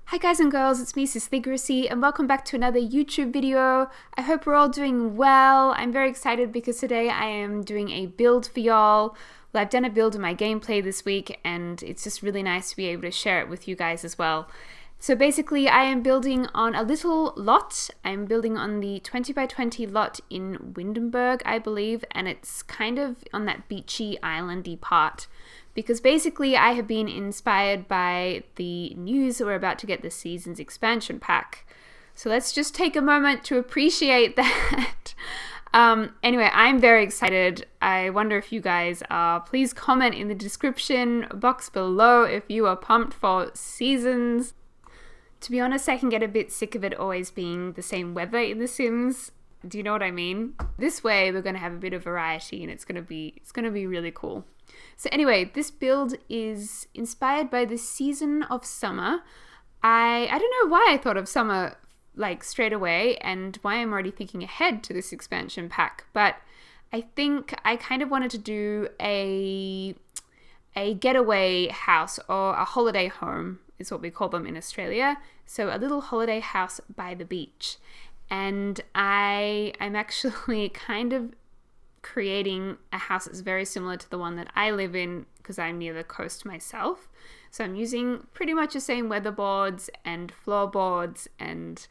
Hi guys and girls, it's me Sisligracy and welcome back to another YouTube video. I hope we're all doing well. I'm very excited because today I am doing a build for y'all. Well, I've done a build in my gameplay this week and it's just really nice to be able to share it with you guys as well. So basically I am building on a little lot. I'm building on the 20 by 20 lot in Windenburg, I believe, and it's kind of on that beachy islandy part. Because basically I have been inspired by the news that we're about to get the season's expansion pack. So let's just take a moment to appreciate that. Anyway, I'm very excited. I wonder if you guys are. Please comment in the description box below if you are pumped for seasons. To be honest, I can get a bit sick of it always being the same weather in The Sims. Do you know what I mean? This way we're going to have a bit of variety and it's going to be really cool. So anyway, this build is inspired by the season of summer. I don't know why I thought of summer like straight away and why I'm already thinking ahead to this expansion pack, but I think I kind of wanted to do a getaway house or a holiday home is what we call them in Australia. So a little holiday house by the beach. And I'm actually kind of creating a house that's very similar to the one that I live in because I'm near the coast myself. So I'm using pretty much the same weatherboards and floorboards, and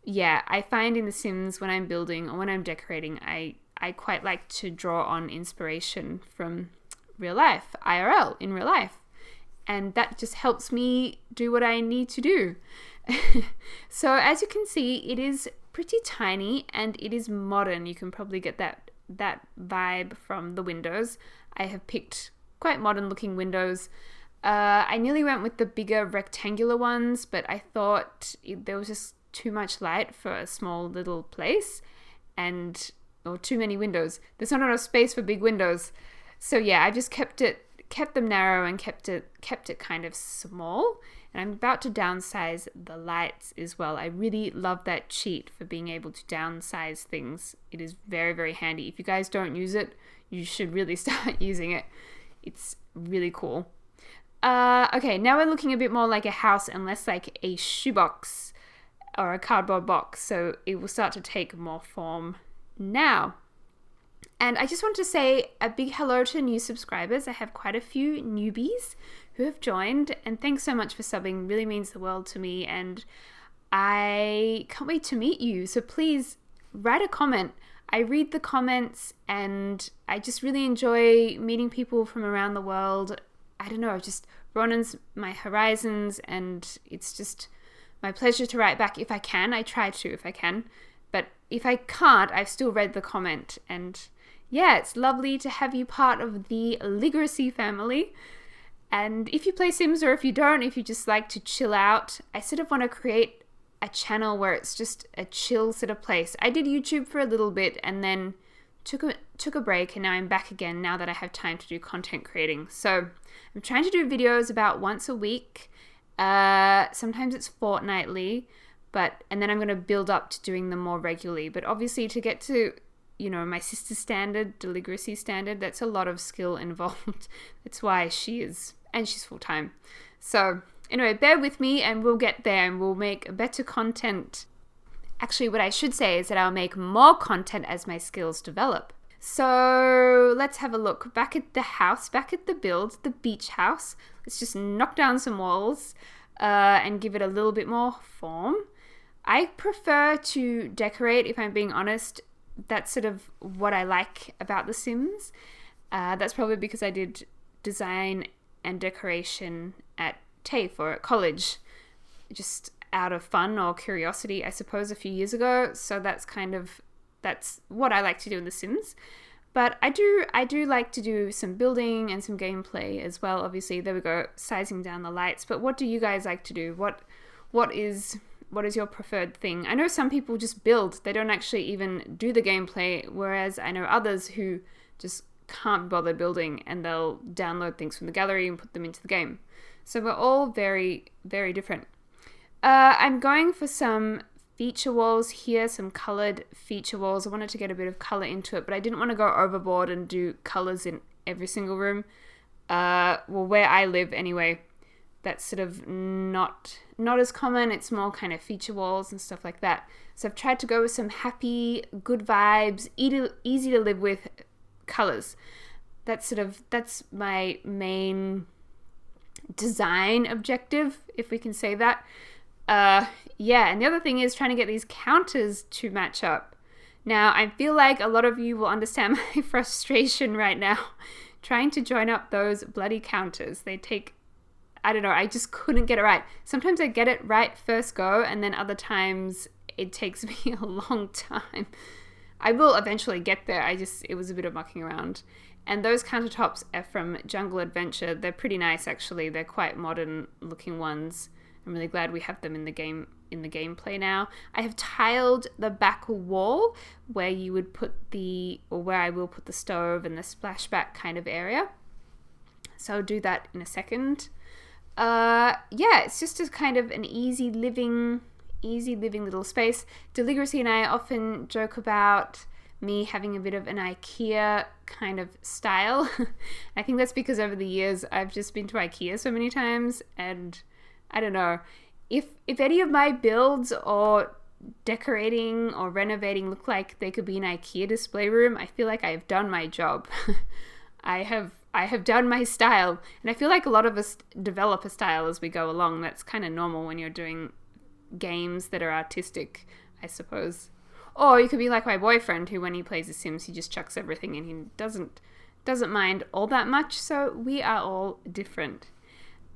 yeah, I find in The Sims when I'm building or when I'm decorating, I quite like to draw on inspiration from real life, IRL, in real life. And that just helps me do what I need to do. So as you can see, it is pretty tiny and it is modern. You can probably get that vibe from the windows. I have picked quite modern looking windows. I nearly went with the bigger rectangular ones, but I thought there was just too much light for a small little place or too many windows. There's not enough space for big windows. So yeah, I just kept them narrow and kept it kind of small. And I'm about to downsize the lights as well. I really love that cheat for being able to downsize things. It is very, very handy. If you guys don't use it, you should really start using it. It's really cool. Okay, now we're looking a bit more like a house and less like a shoebox or a cardboard box. So it will start to take more form now. And I just want to say a big hello to new subscribers. I have quite a few newbies who have joined, and thanks so much for subbing. Really means the world to me, and I can't wait to meet you. So please write a comment. I read the comments and I just really enjoy meeting people from around the world. I don't know, just broadens my horizons, and it's just my pleasure to write back if I can. I try to if I can, but if I can't, I've still read the comment. And yeah, it's lovely to have you part of the Sisligracy family. And if you play Sims, or if you don't, if you just like to chill out, I sort of want to create a channel where it's just a chill sort of place. I did YouTube for a little bit and then took a break, and now I'm back again now that I have time to do content creating. So I'm trying to do videos about once a week. Sometimes it's fortnightly, and then I'm going to build up to doing them more regularly. But obviously to get to my sister's standard, Sisligracy standard, that's a lot of skill involved. That's why she's full-time. So anyway, bear with me and we'll get there and we'll make better content. Actually, what I should say is that I'll make more content as my skills develop. So let's have a look. Back at the house, back at the build, the beach house. Let's just knock down some walls and give it a little bit more form. I prefer to decorate, if I'm being honest. That's sort of what I like about The Sims. That's probably because I did design and decoration at TAFE or at college, just out of fun or curiosity, I suppose, a few years ago. So that's what I like to do in The Sims. But I do like to do some building and some gameplay as well. Obviously, there we go, sizing down the lights. But what do you guys like to do? What is your preferred thing? I know some people just build. They don't actually even do the gameplay, whereas I know others who just can't bother building and they'll download things from the gallery and put them into the game. So we're all very, very different. I'm going for some feature walls here, some colored feature walls. I wanted to get a bit of color into it, but I didn't want to go overboard and do colors in every single room. Where I live anyway, that's sort of not as common. It's more kind of feature walls and stuff like that. So I've tried to go with some happy, good vibes, easy to live with colors. That's my main design objective, if we can say that. And the other thing is trying to get these counters to match up. Now, I feel like a lot of you will understand my frustration right now trying to join up those bloody counters. They take, I don't know, I just couldn't get it right. Sometimes I get it right first go, and then other times it takes me a long time. I will eventually get there. It was a bit of mucking around. And those countertops are from Jungle Adventure. They're pretty nice, actually. They're quite modern looking ones. I'm really glad we have them in the gameplay now. I have tiled the back wall where you would put where I will put the stove and the splashback kind of area. So I'll do that in a second. It's just a kind of an easy living little space. Sisligracy and I often joke about me having a bit of an IKEA kind of style. I think that's because over the years I've just been to IKEA so many times, and I don't know, if any of my builds or decorating or renovating look like they could be an IKEA display room, I feel like I've done my job. I have done my style, and I feel like a lot of us develop a style as we go along. That's kind of normal when you're doing games that are artistic, I suppose. Or you could be like my boyfriend, who when he plays The Sims, he just chucks everything and he doesn't mind all that much. So we are all different.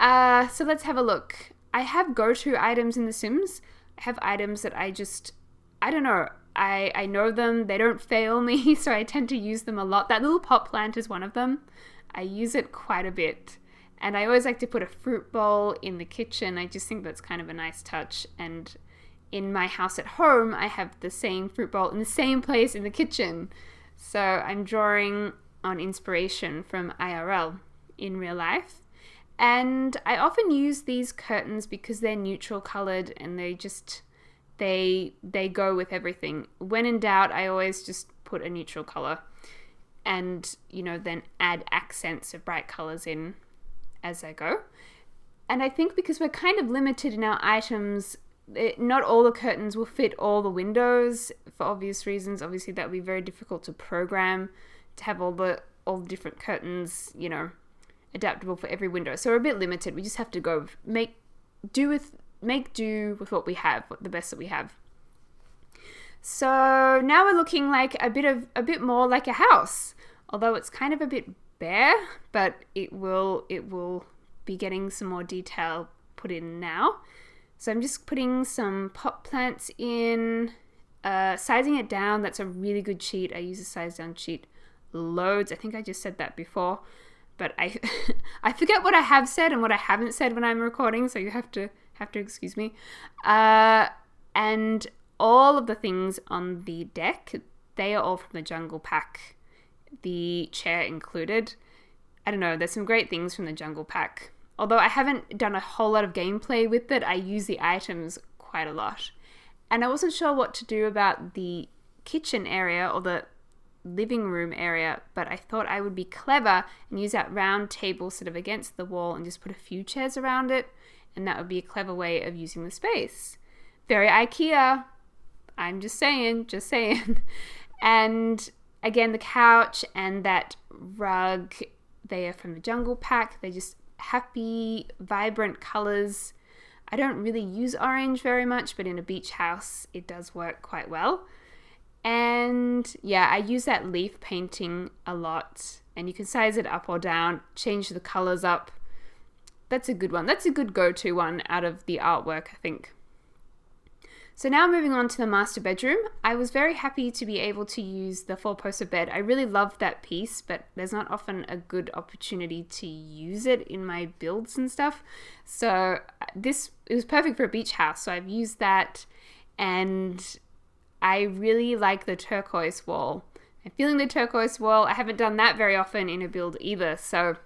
So let's have a look. I have go-to items in The Sims. I have items that I don't know. I know them. They don't fail me, so I tend to use them a lot. That little pot plant is one of them. I use it quite a bit. And I always like to put a fruit bowl in the kitchen. I just think that's kind of a nice touch. And in my house at home, I have the same fruit bowl in the same place in the kitchen. So I'm drawing on inspiration from IRL in real life. And I often use these curtains because they're neutral colored and they go with everything. When in doubt, I always just put a neutral color and, then add accents of bright colors in as I go. And I think because we're kind of limited in our items, not all the curtains will fit all the windows for obvious reasons. Obviously, that would be very difficult to program to have all the different curtains, adaptable for every window. So we're a bit limited. We just have to make do with what we have, the best that we have. So now we're looking like a bit more like a house, although it's kind of a bit bare, but it will be getting some more detail put in now. So I'm just putting some pot plants in, sizing it down. That's a really good cheat. I use a size down cheat loads. I think I just said that before, but I forget what I have said and what I haven't said when I'm recording, so you have to excuse me. And all of the things on the deck, they are all from the Jungle Pack, the chair included. I don't know, there's some great things from the Jungle Pack. Although I haven't done a whole lot of gameplay with it, I use the items quite a lot. And I wasn't sure what to do about the kitchen area or the living room area, but I thought I would be clever and use that round table sort of against the wall and just put a few chairs around it, and that would be a clever way of using the space. Very IKEA. I'm just saying. And again, the couch and that rug, they are from the Jungle Pack. They're just happy, vibrant colors. I don't really use orange very much, but in a beach house, it does work quite well. And yeah, I use that leaf painting a lot, and you can size it up or down, change the colors up. That's a good one. That's a good go-to one out of the artwork, I think. So now moving on to the master bedroom, I was very happy to be able to use the 4-poster bed. I really loved that piece, but there's not often a good opportunity to use it in my builds and stuff. So it was perfect for a beach house. So I've used that, and I really like the turquoise wall. I'm feeling the turquoise wall. I haven't done that very often in a build either. So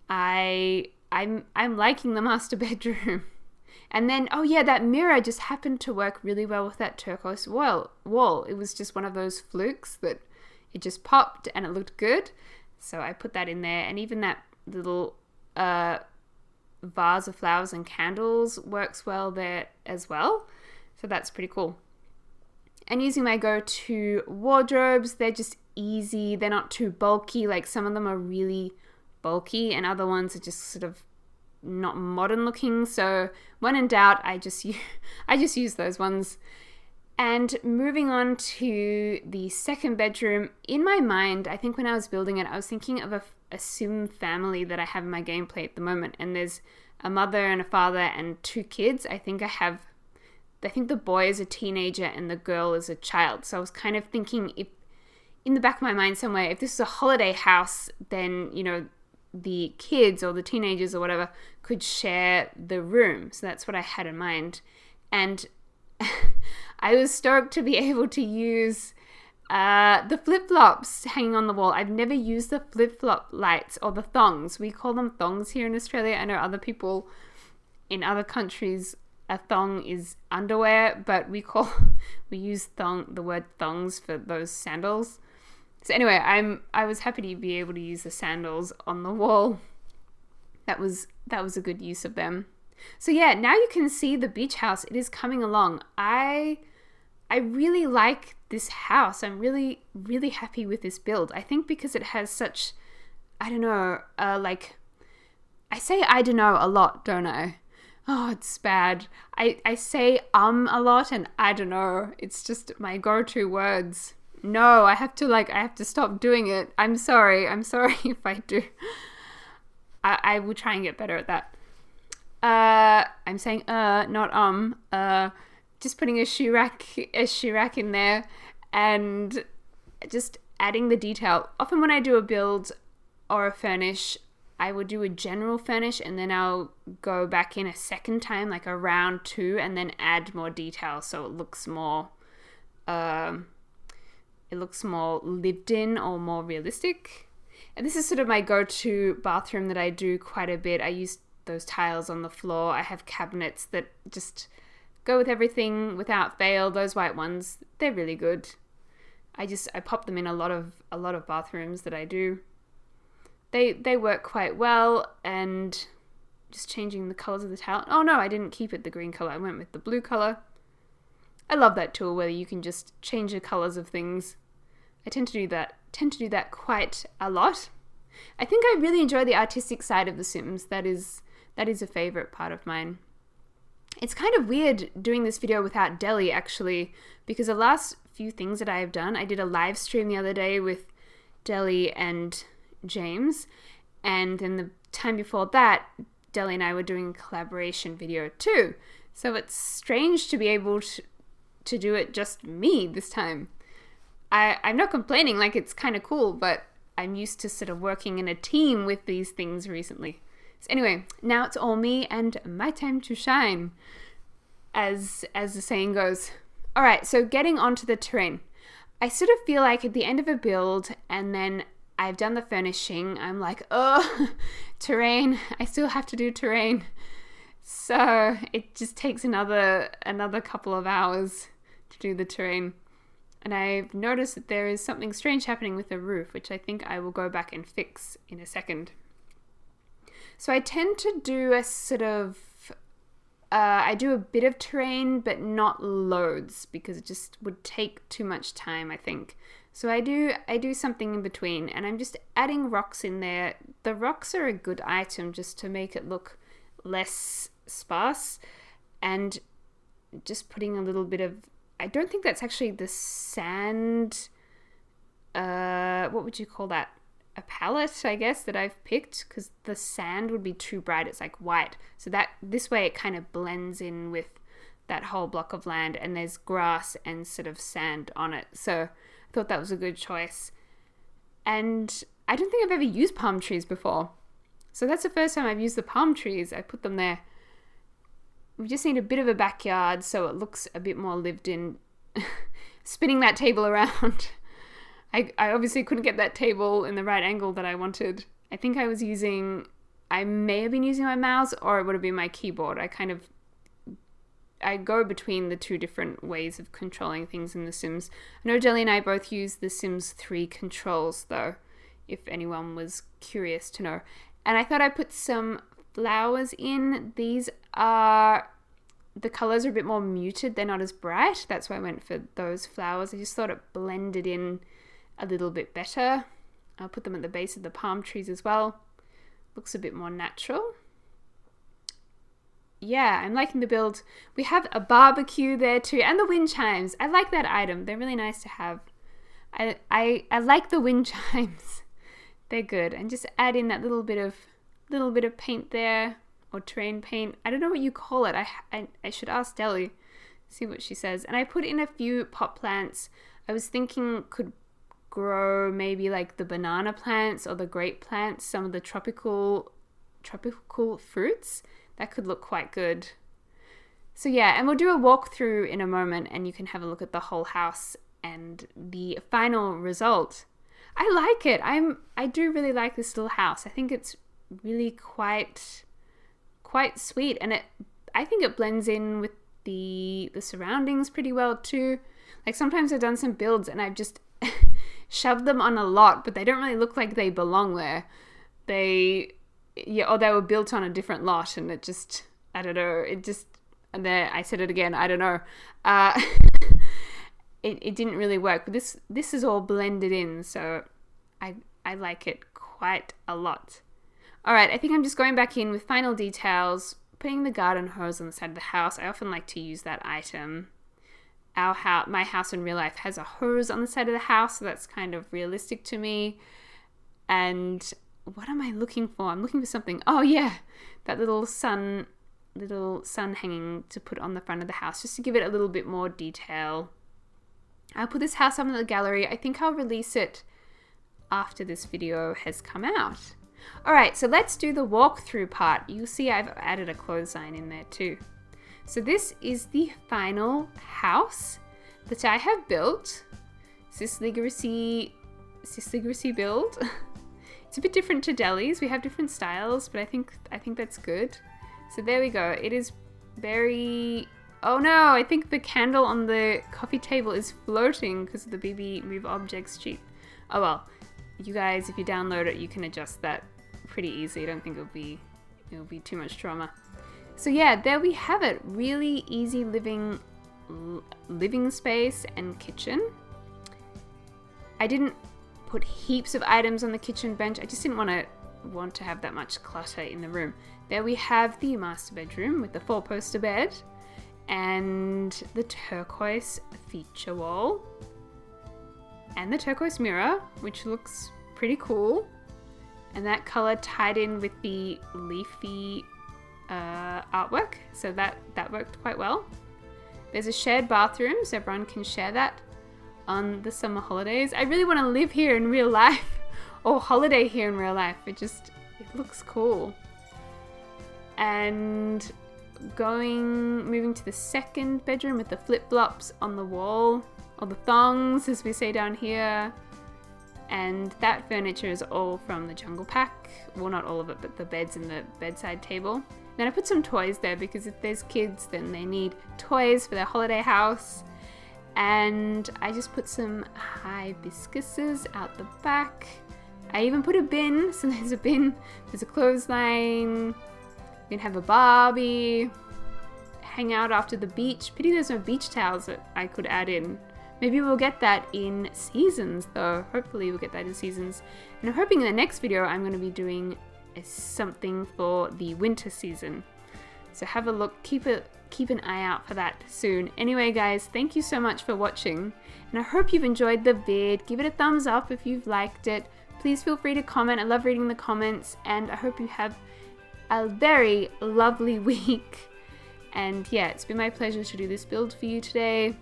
I'm liking the master bedroom. And then, that mirror just happened to work really well with that turquoise wall. It was just one of those flukes that it just popped and it looked good. So I put that in there. And even that little vase of flowers and candles works well there as well. So that's pretty cool. And using my go-to wardrobes, they're just easy. They're not too bulky. Like some of them are really bulky and other ones are just sort of not modern looking. So when in doubt, I just use those ones. And moving on to the second bedroom, in my mind, I think when I was building it, I was thinking of a sim family that I have in my gameplay at the moment. And there's a mother and a father and 2 kids. I think the boy is a teenager and the girl is a child. So I was kind of thinking, if in the back of my mind somewhere, if this is a holiday house, then, you know, the kids or the teenagers or whatever could share the room. So that's what I had in mind. And I was stoked to be able to use the flip-flops hanging on the wall. I've never used the flip-flop lights or the thongs. We call them thongs here in Australia. I know other people in other countries, a thong is underwear, but we use the word thongs for those sandals. So anyway, I was happy to be able to use the sandals on the wall. That was a good use of them. So yeah, now you can see the beach house. It is coming along. I really like this house. I'm really, really happy with this build. I think because it has such, I don't know, I say I don't know a lot, don't I? Oh, it's bad. I say a lot and I don't know. It's just my go-to words. No, I have to stop doing it. I'm sorry if I do. I will try and get better at that. I'm saying not just putting a shoe rack in there and just adding the detail. Often when I do a build or a furnish, I would do a general furnish and then I'll go back in a second time, like a round 2, and then add more detail so it looks more lived in or more realistic. And this is sort of my go-to bathroom that I do quite a bit. I use those tiles on the floor. I have cabinets that just go with everything without fail. Those white ones, they're really good. I pop them in a lot of bathrooms that I do. They work quite well, and just changing the colors of the tile. Oh no, I didn't keep it the green color. I went with the blue color. I love that tool where you can just change the colors of things. I tend to do that quite a lot. I think I really enjoy the artistic side of The Sims. That is a favorite part of mine. It's kind of weird doing this video without Deli, actually, because the last few things that I have done, I did a live stream the other day with Deli and James, and then the time before that, Deli and I were doing a collaboration video too. So it's strange to be able to do it just me this time. I'm not complaining, like it's kind of cool, but I'm used to sort of working in a team with these things recently. So anyway, now it's all me and my time to shine, as the saying goes. All right, so getting onto the terrain. I sort of feel like at the end of a build and then I've done the furnishing, I'm like, oh, terrain, I still have to do terrain. So it just takes another couple of hours to do the terrain. And I've noticed that there is something strange happening with the roof, which I think I will go back and fix in a second. So I tend to do a sort of, I do a bit of terrain, but not loads, because it just would take too much time, I think. So I do something in between, and I'm just adding rocks in there. The rocks are a good item just to make it look less sparse, and just putting a little bit of, I don't think that's actually the sand, what would you call that? A palette, I guess, that I've picked, because the sand would be too bright. It's like white. So that this way it kind of blends in with that whole block of land, and there's grass and sort of sand on it. So I thought that was a good choice. And I don't think I've ever used palm trees before. So that's the first time I've used the palm trees. I put them there. We just need a bit of a backyard so it looks a bit more lived in. Spinning that table around. I obviously couldn't get that table in the right angle that I wanted. I think I may have been using my mouse, or it would have been my keyboard. I go between the two different ways of controlling things in The Sims. I know Jelly and I both use The Sims 3 controls, though, if anyone was curious to know. And I thought I'd put some flowers in. These are, the colors are a bit more muted. They're not as bright. That's why I went for those flowers. I just thought it blended in a little bit better. I'll put them at the base of the palm trees as well. Looks a bit more natural. Yeah, I'm liking the build. We have a barbecue there too, and the wind chimes. I like that item. They're really nice to have. I like the wind chimes. They're good. And just add in that little bit of paint there, or terrain paint. I don't know what you call it. I should ask Deli, see what she says. And I put in a few pot plants. I was thinking could grow maybe like the banana plants or the grape plants, some of the tropical fruits. That could look quite good. So yeah, and we'll do a walkthrough in a moment and you can have a look at the whole house and the final result. I like it. I do really like this little house. I think it's really quite sweet, and I think it blends in with the surroundings pretty well too. Like sometimes I've done some builds and I've just shoved them on a lot, but they don't really look like they belong there. Or they were built on a different lot, and it just, I don't know, and there, I said it again, I don't know. It didn't really work, but this is all blended in, so I like it quite a lot. All right, I think I'm just going back in with final details, putting the garden hose on the side of the house. I often like to use that item. My house in real life has a hose on the side of the house, so that's kind of realistic to me. And what am I looking for? I'm looking for something. Oh yeah, that little sun hanging to put on the front of the house, just to give it a little bit more detail. I'll put this house up in the gallery. I think I'll release it after this video has come out. All right, so let's do the walkthrough part. You'll see I've added a clothesline in there too. So this is the final house that I have built. Sisligracy build. It's a bit different to Deli's. We have different styles, but I think that's good. So there we go. It is very... Oh no, I think the candle on the coffee table is floating because of the BB Move Objects cheat. Oh well, you guys, if you download it, you can adjust that pretty easily. I don't think it'll be too much drama. So yeah, there we have it. Really easy living space and kitchen. I didn't put heaps of items on the kitchen bench. I just didn't want to have that much clutter in the room. There we have the master bedroom with the 4-poster bed and the turquoise feature wall and the turquoise mirror, which looks pretty cool. And that color tied in with the leafy artwork, so that worked quite well. There's a shared bathroom, so everyone can share that on the summer holidays. I really want to live here in real life or holiday here in real life. It looks cool. And moving to the second bedroom with the flip-flops on the wall, or the thongs as we say down here. And that furniture is all from the Jungle Pack. Well, not all of it, but the beds and the bedside table. Then I put some toys there because if there's kids, then they need toys for their holiday house. And I just put some hibiscuses out the back. I even put a bin, so there's a bin, there's a clothesline. You can have a Barbie, hang out after the beach. Pity there's no beach towels that I could add in. Maybe we'll get that in seasons though. Hopefully we'll get that in seasons. And I'm hoping in the next video I'm going to be doing something for the winter season. So have a look, keep an eye out for that soon. Anyway guys, thank you so much for watching. And I hope you've enjoyed the vid. Give it a thumbs up if you've liked it. Please feel free to comment. I love reading the comments. And I hope you have a very lovely week. And yeah, it's been my pleasure to do this build for you today.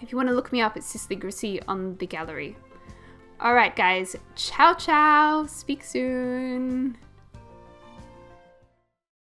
If you want to look me up, it's Sisligracy on the gallery. Alright guys, ciao ciao, speak soon.